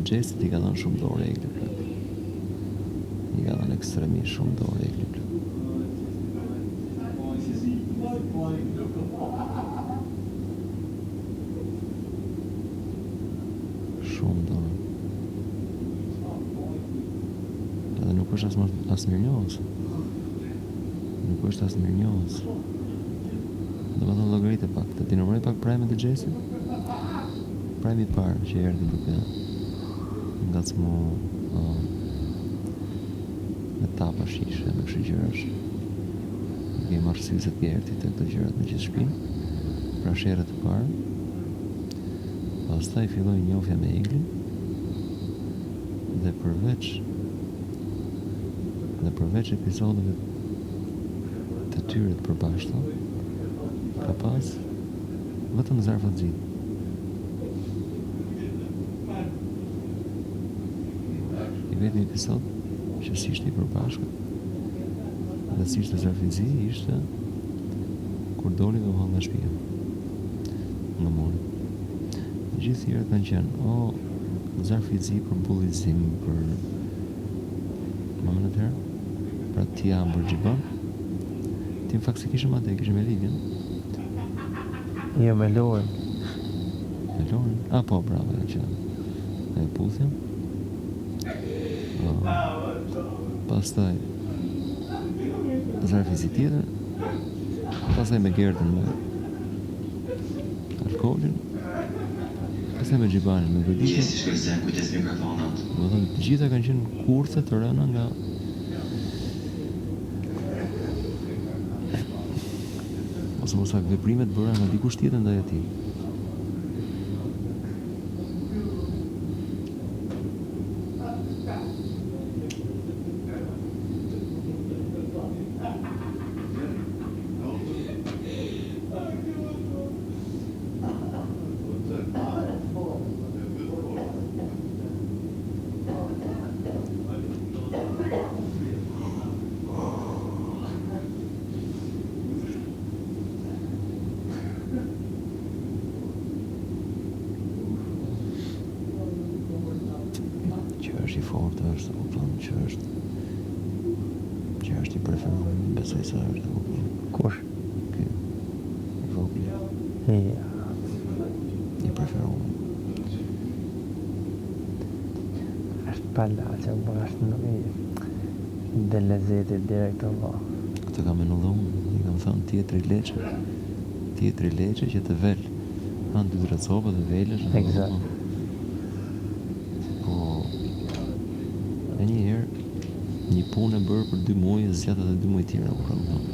Gjestit I ka dhënë shumë dorë Egli plot. I ka dhënë ekstremisht shumë dorë Egli plot. Shumë dorë. Edhe nuk është as mirënjohës. Nuk është as mirënjohës. Do më thënë llogaritë pak, të ti numëroj pak prajme të Gjestit? Prajme I parë që erdhi duke ngacmo me tapa shishe, me kështu gjërash. Ke marrë sy se të erdhi të këto gjërat në gjithë shtëpinë. Pra sherrët e parë. Pastaj filloi njohja me Eglin. Dhe përveç episodeve të tyre të përbashkëta, ka pas vetëm Zarfaxhin. I vetëm episod që s'ishte I përbashkët dhe s'ishte Zarfaxhi ishte kur doli dhe u hall nga shtëpia. Nga muri. Gjithë tjerët kanë qenë Zarfaxhi për bullizim, për mamën atëherë, pra ti ambër Gjiban. Ti në fakt se kishëm atë, kishëm e Livjen. Jo, me Loren. Me Loren? Po, bravo, e që e puthja. Pastaj Zarfaxhi tjetër. Pastaj me Gerdën me alkoolin. Pastaj me Gjibanin, me goditjen. Do thënë, të gjitha kanë qenë kurthe të rëna nga ose mos veprimet bëra nga dikush tjetër ndaj atij. Që është I fortë, është që është I preferuar, besoj se është. Kush? Ky I vogël. Ja. I preferuar. Është pala që është dhe lezetit direkt Allah. Këtë kam menullu unë, I kam thënë tjetëri leqe që të vel. Hanë 2 dracova dhe velesh. Exakt. Një herë, një punë e bërë për 2 muaj, zgjat edhe 2 muaj tjera, u kam thënë.